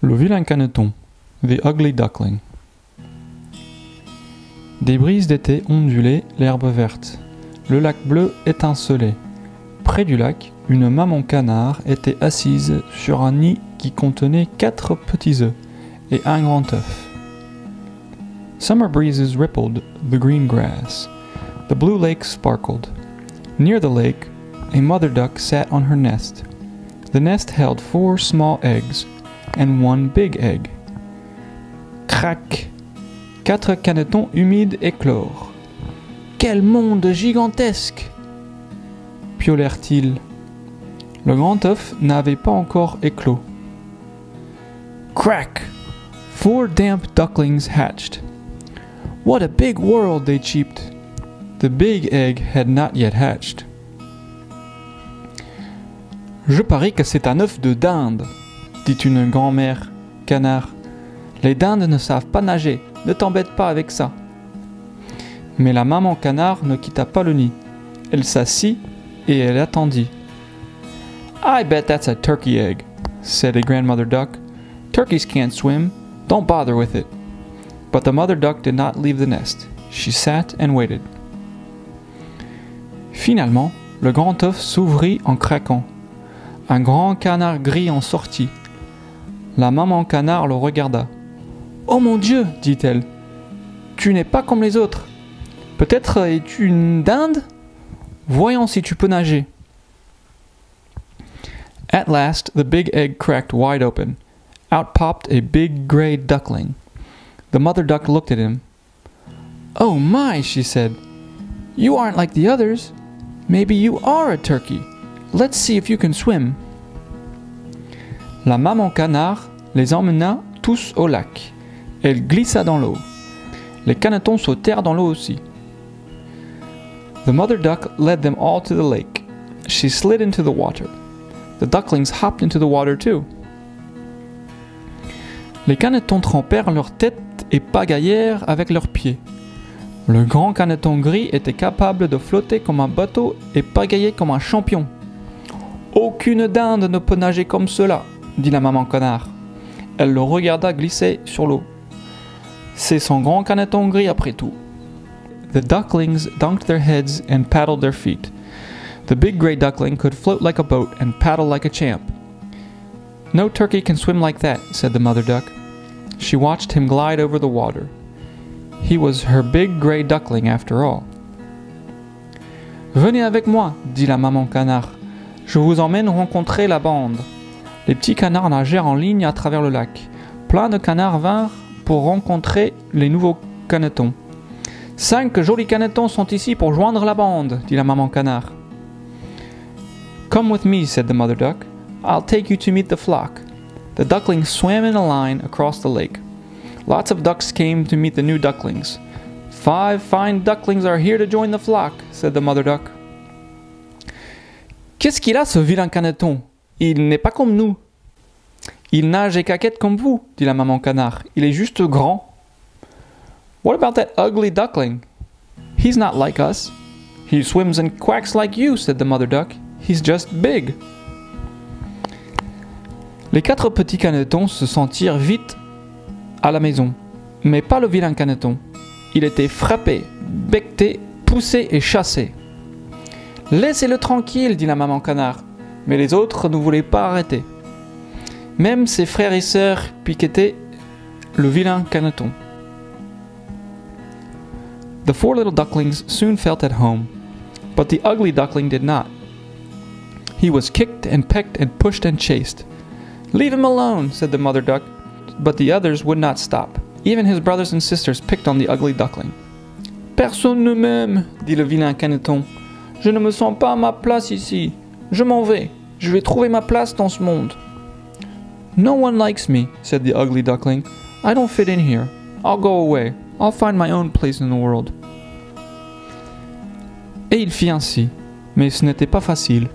Le vilain caneton, The Ugly Duckling. Des brises d'été ondulaient l'herbe verte. Le lac bleu étincelait. Près du lac, une maman canard était assise sur un nid qui contenait 4 petits œufs et un grand œuf. Summer breezes rippled the green grass. The blue lake sparkled. Near the lake, a mother duck sat on her nest. The nest held 4 small eggs and 1 big egg. Crac! 4 canetons humides éclorent. Quel monde gigantesque! Piaulèrent-ils. Le grand œuf n'avait pas encore éclos. Crack! 4 damp ducklings hatched. What a big world, they cheeped. The big egg had not yet hatched. Je parie que c'est un œuf de dinde, dit une grand-mère canard. Les dindes ne savent pas nager, ne t'embête pas avec ça. Mais la maman canard ne quitta pas le nid. Elle s'assit et elle attendit. I bet that's a turkey egg, said a grandmother duck. Turkeys can't swim, don't bother with it. But the mother duck did not leave the nest. She sat and waited. Finalement, le grand œuf s'ouvrit en craquant. Un grand canard gris en sortit. La maman canard le regarda. « Oh mon Dieu !» dit-elle. « Tu n'es pas comme les autres. Peut-être es-tu une dinde ? Voyons si tu peux nager. » At last, the big egg cracked wide open. Out popped a big gray duckling. The mother duck looked at him. « Oh my !» she said. « You aren't like the others. Maybe you are a turkey. Let's see if you can swim. » La maman canard les emmena tous au lac. Elle glissa dans l'eau. Les canetons sautèrent dans l'eau aussi. The mother duck led them all to the lake. She slid into the water. The ducklings hopped into the water too. Les canetons trempèrent leurs têtes et pagaillèrent avec leurs pieds. Le grand caneton gris était capable de flotter comme un bateau et pagailler comme un champion. « Aucune dinde ne peut nager comme cela !» dit la maman canard. Elle le regarda glisser sur l'eau. C'est son grand caneton gris après tout. The ducklings dunked their heads and paddled their feet. The big gray duckling could float like a boat and paddle like a champ. No turkey can swim like that, said the mother duck. She watched him glide over the water. He was her big gray duckling after all. Venez avec moi, dit la maman canard. Je vous emmène rencontrer la bande. Les petits canards nagèrent en ligne à travers le lac. Plein de canards vinrent pour rencontrer les nouveaux canetons. 5 jolis canetons sont ici pour joindre la bande, dit la maman canard. Come with me, said the mother duck. I'll take you to meet the flock. The ducklings swam in a line across the lake. Lots of ducks came to meet the new ducklings. 5 fine ducklings are here to join the flock, said the mother duck. Qu'est-ce qu'il a, ce vilain caneton? Il n'est pas comme nous. Il nage et caquette comme vous, dit la maman canard. Il est juste grand. What about that ugly duckling? He's not like us. He swims and quacks like you, said the mother duck. He's just big. Les 4 petits canetons se sentirent vite à la maison, mais pas le vilain caneton. Il était frappé, becqueté, poussé et chassé. Laissez-le tranquille, dit la maman canard. Mais les autres ne voulaient pas arrêter. Même ses frères et sœurs piquetaient le vilain caneton. The 4 little ducklings soon felt at home, but the ugly duckling did not. He was kicked and pecked and pushed and chased. Leave him alone, said the mother duck, but the others would not stop. Even his brothers and sisters picked on the ugly duckling. Personne ne m'aime, dit le vilain caneton. Je ne me sens pas à ma place ici. Je m'en vais. Je vais trouver ma place dans ce monde. No one likes me, said the ugly duckling. I don't fit in here. I'll go away. I'll find my own place in the world. Et il fit ainsi, mais ce n'était pas facile.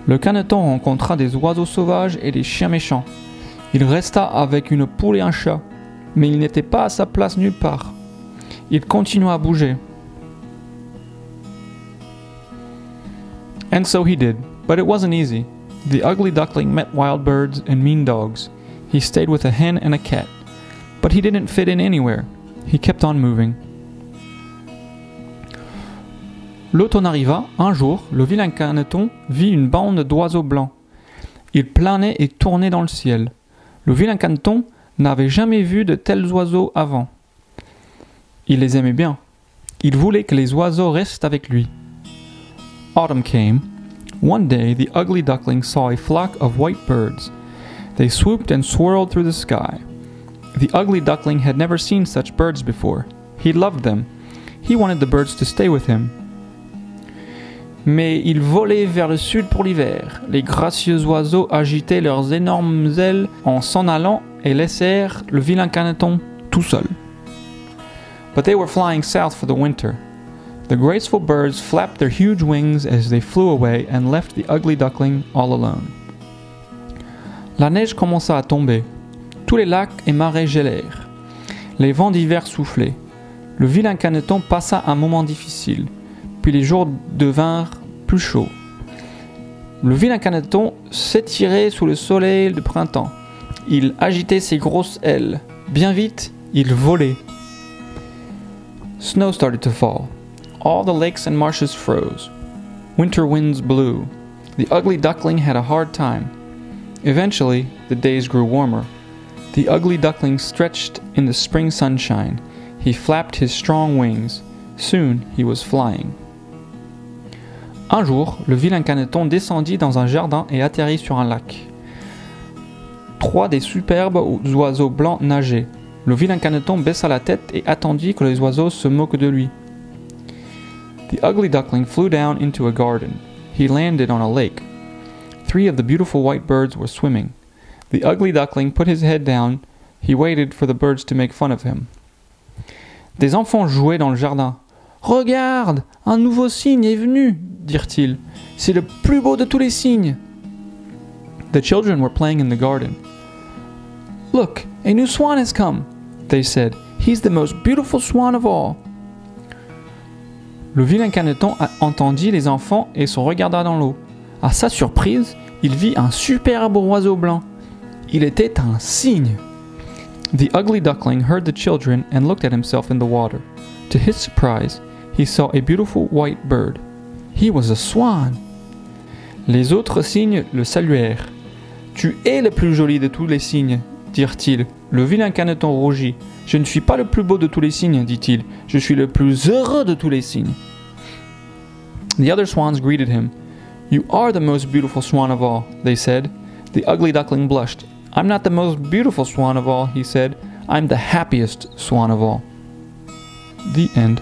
Le caneton rencontra des oiseaux sauvages et des chiens méchants. Il resta avec une poule et un chat, mais il n'était pas à sa place nulle part. Il continua à bouger. And so he did, but it wasn't easy. The ugly duckling met wild birds and mean dogs. He stayed with a hen and a cat. But he didn't fit in anywhere. He kept on moving. L'automne arriva. Un jour, le vilain caneton vit une bande d'oiseaux blancs. Ils planaient et tournaient dans le ciel. Le vilain caneton n'avait jamais vu de tels oiseaux avant. Il les aimait bien. Il voulait que les oiseaux restent avec lui. Autumn came. One day, the ugly duckling saw a flock of white birds. They swooped and swirled through the sky. The ugly duckling had never seen such birds before. He loved them. He wanted the birds to stay with him. Mais ils volaient vers le sud pour l'hiver. Les gracieux oiseaux agitaient leurs énormes ailes en s'en allant et laissèrent le vilain caneton tout seul. But they were flying south for the winter. The graceful birds flapped their huge wings as they flew away and left the ugly duckling all alone. La neige commença à tomber. Tous les lacs et marais gelèrent. Les vents d'hiver soufflaient. Le vilain caneton passa un moment difficile. Puis les jours devinrent plus chauds. Le vilain caneton s'étirait sous le soleil de printemps. Il agitait ses grosses ailes. Bien vite, il volait. Snow started to fall. All the lakes and marshes froze. Winter winds blew. The ugly duckling had a hard time. Eventually, the days grew warmer. The ugly duckling stretched in the spring sunshine. He flapped his strong wings. Soon, he was flying. Un jour, le vilain caneton descendit dans un jardin et atterrit sur un lac. 3 des superbes oiseaux blancs nageaient. Le vilain caneton baissa la tête et attendit que les oiseaux se moquent de lui. The ugly duckling flew down into a garden. He landed on a lake. 3 of the beautiful white birds were swimming. The ugly duckling put his head down. He waited for the birds to make fun of him. Des enfants jouaient dans le jardin. « Regarde, un nouveau cygne est venu !» dirent-ils. « C'est le plus beau de tous les cygnes !» The children were playing in the garden. « Look, a new swan has come !» they said. « He's the most beautiful swan of all !» Le vilain caneton entendit les enfants et se regarda dans l'eau. À sa surprise, il vit un superbe oiseau blanc. Il était un cygne. The ugly duckling heard the children and looked at himself in the water. To his surprise, he saw a beautiful white bird. He was a swan. Les autres cygnes le saluèrent. « Tu es le plus joli de tous les cygnes, » dirent-ils. Le vilain caneton rougit. « Je ne suis pas le plus beau de tous les cygnes, dit-il. Je suis le plus heureux de tous les cygnes. » The other swans greeted him. « You are the most beautiful swan of all, » they said. The ugly duckling blushed. « I'm not the most beautiful swan of all, » he said. « I'm the happiest swan of all. » The end.